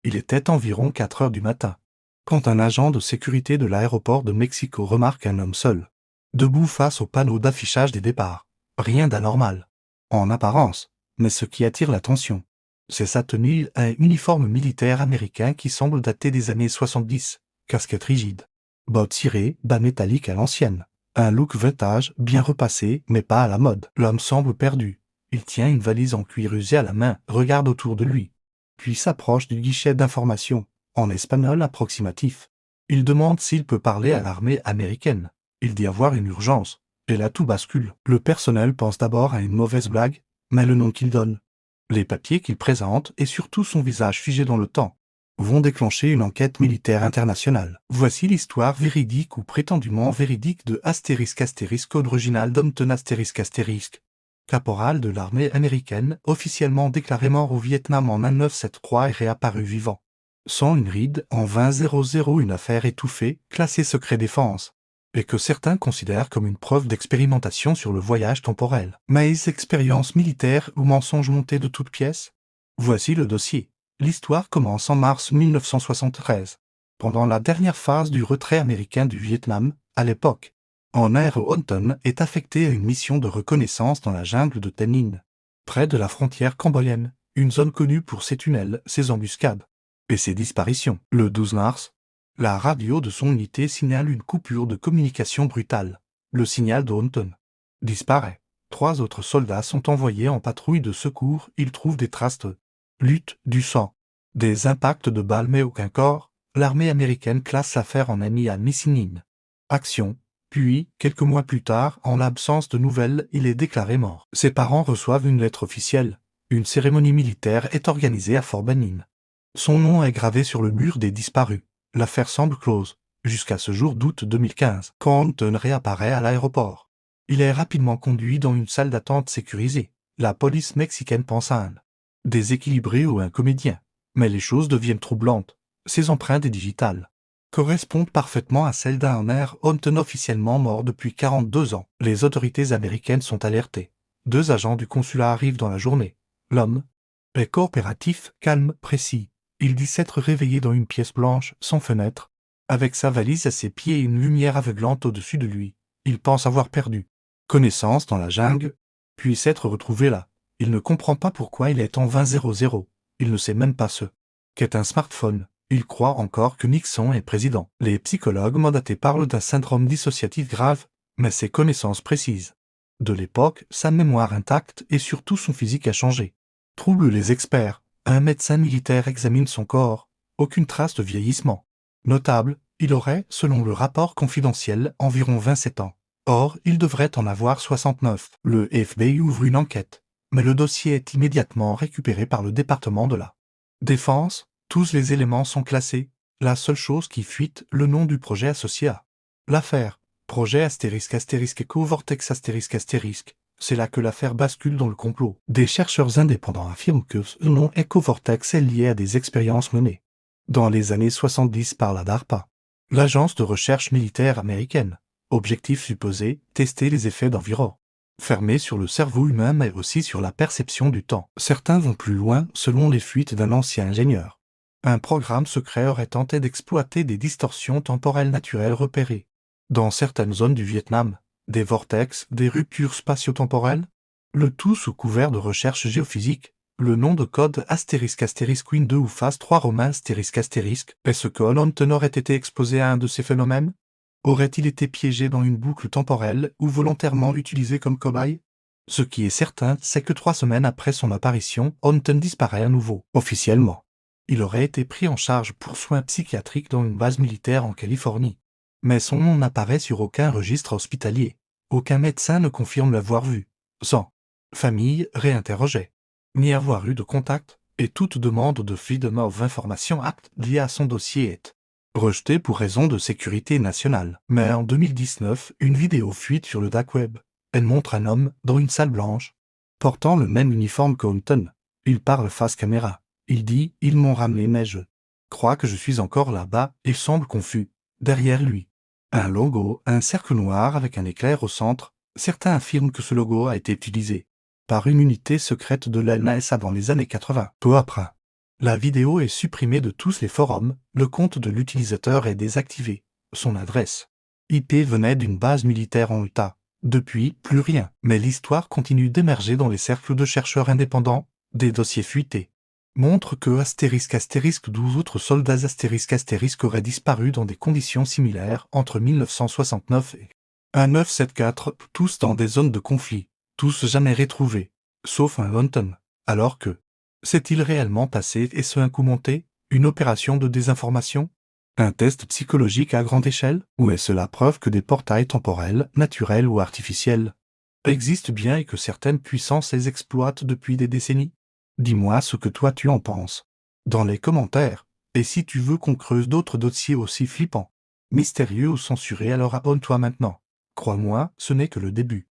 Il était environ 4 heures du matin, quand un agent de sécurité de l'aéroport de Mexico remarque un homme seul, debout face au panneau d'affichage des départs. Rien d'anormal, en apparence, mais ce qui attire l'attention, c'est sa tenue, un uniforme militaire américain qui semble dater des années 70, casquette rigide, bottes cirées, bas métalliques à l'ancienne. Un look vintage, bien repassé, mais pas à la mode. L'homme semble perdu. Il tient une valise en cuir usé à la main, regarde autour de lui, puis s'approche du guichet d'information, en espagnol approximatif. Il demande s'il peut parler à l'armée américaine. Il dit avoir une urgence, et là tout bascule. Le personnel pense d'abord à une mauvaise blague, mais le nom qu'il donne, les papiers qu'il présente et surtout son visage figé dans le temps, vont déclencher une enquête militaire internationale. Voici l'histoire véridique ou prétendument véridique de code original d'Hampton ***, caporal de l'armée américaine, officiellement déclaré mort au Vietnam en 1973 et réapparu vivant. Sans une ride, en 2000, une affaire étouffée, classée secret défense, et que certains considèrent comme une preuve d'expérimentation sur le voyage temporel. Mais expérience militaire ou mensonge monté de toutes pièces? Voici le dossier. L'histoire commence en mars 1973, pendant la dernière phase du retrait américain du Vietnam, à l'époque. En Hampton est affecté à une mission de reconnaissance dans la jungle de Tân Ninh, près de la frontière cambodgienne, une zone connue pour ses tunnels, ses embuscades et ses disparitions. Le 12 mars, la radio de son unité signale une coupure de communication brutale. Le signal d'Hampton disparaît. 3 autres soldats sont envoyés en patrouille de secours. Ils trouvent des traces de lutte, du sang, des impacts de balles mais aucun corps. L'armée américaine classe l'affaire en ami à Missing Action. Puis, quelques mois plus tard, en l'absence de nouvelles, il est déclaré mort. Ses parents reçoivent une lettre officielle. Une cérémonie militaire est organisée à Fort Benning. Son nom est gravé sur le mur des disparus. L'affaire semble close, jusqu'à ce jour d'août 2015, quand Hampton réapparaît à l'aéroport. Il est rapidement conduit dans une salle d'attente sécurisée. La police mexicaine pense à un déséquilibré ou un comédien. Mais les choses deviennent troublantes. Ses empreintes digitales correspondent parfaitement à celles d'un air Hampton officiellement mort depuis 42 ans. Les autorités américaines sont alertées. 2 agents du consulat arrivent dans la journée. L'homme est coopératif, calme, précis. Il dit s'être réveillé dans une pièce blanche, sans fenêtre, avec sa valise à ses pieds et une lumière aveuglante au-dessus de lui. Il pense avoir perdu connaissance dans la jungle, puis s'être retrouvé là. Il ne comprend pas pourquoi il est en 2000. Il ne sait même pas ce qu'est un smartphone. Il croit encore que Nixon est président. Les psychologues mandatés parlent d'un syndrome dissociatif grave, mais ses connaissances précises de l'époque, sa mémoire intacte et surtout son physique a changé. Troublent les experts. Un médecin militaire examine son corps. Aucune trace de vieillissement notable. Il aurait, selon le rapport confidentiel, environ 27 ans. Or, il devrait en avoir 69. Le FBI ouvre une enquête, mais le dossier est immédiatement récupéré par le département de la Défense. Tous les éléments sont classés. La seule chose qui fuite, le nom du projet associé à l'affaire. Projet * Ecovortex ***. C'est là que l'affaire bascule dans le complot. Des chercheurs indépendants affirment que ce nom Ecovortex est lié à des expériences menées dans les années 70 par la DARPA, l'agence de recherche militaire américaine. Objectif supposé, tester les effets d'environ fermés sur le cerveau humain mais aussi sur la perception du temps. Certains vont plus loin selon les fuites d'un ancien ingénieur. Un programme secret aurait tenté d'exploiter des distorsions temporelles naturelles repérées dans certaines zones du Vietnam, des vortex, des ruptures spatio-temporelles, le tout sous couvert de recherche géophysique. Le nom de code ***Queen 2 ou phase 3 romain ***. Est-ce que Hampton aurait été exposé à un de ces phénomènes? Aurait-il été piégé dans une boucle temporelle ou volontairement utilisé comme cobaye? Ce qui est certain, c'est que 3 semaines après son apparition, Hampton disparaît à nouveau, officiellement. Il aurait été pris en charge pour soins psychiatriques dans une base militaire en Californie. Mais son nom n'apparaît sur aucun registre hospitalier. Aucun médecin ne confirme l'avoir vu. Sans famille réinterrogeait, ni avoir eu de contact, et toute demande de Freedom of Information Act liée à son dossier est rejetée pour raison de sécurité nationale. Mais en 2019, une vidéo fuite sur le dark web. Elle montre un homme, dans une salle blanche, portant le même uniforme qu'Hampton. Il parle face caméra. Il dit « Ils m'ont ramené mais je crois que je suis encore là-bas ». Il semble confus. Derrière lui, un logo, un cercle noir avec un éclair au centre. Certains affirment que ce logo a été utilisé par une unité secrète de la NSA dans les années 80. Peu après, La vidéo est supprimée de tous les forums, le compte de l'utilisateur est désactivé. Son adresse IP venait d'une base militaire en Utah. Depuis, plus rien. Mais l'histoire continue d'émerger dans les cercles de chercheurs indépendants. Des dossiers fuités montrent que * 12 autres soldats * auraient disparu dans des conditions similaires entre 1969 et 1974, tous dans des zones de conflit, tous jamais retrouvés, sauf un Hunton. Alors que, s'est-il réellement passé et ce un coup monté, une opération de désinformation? Un test psychologique à grande échelle? Ou est-ce la preuve que des portails temporels, naturels ou artificiels, existent bien et que certaines puissances les exploitent depuis des décennies? Dis-moi ce que toi tu en penses dans les commentaires. Et si tu veux qu'on creuse d'autres dossiers aussi flippants, mystérieux ou censurés, alors abonne-toi maintenant. Crois-moi, ce n'est que le début.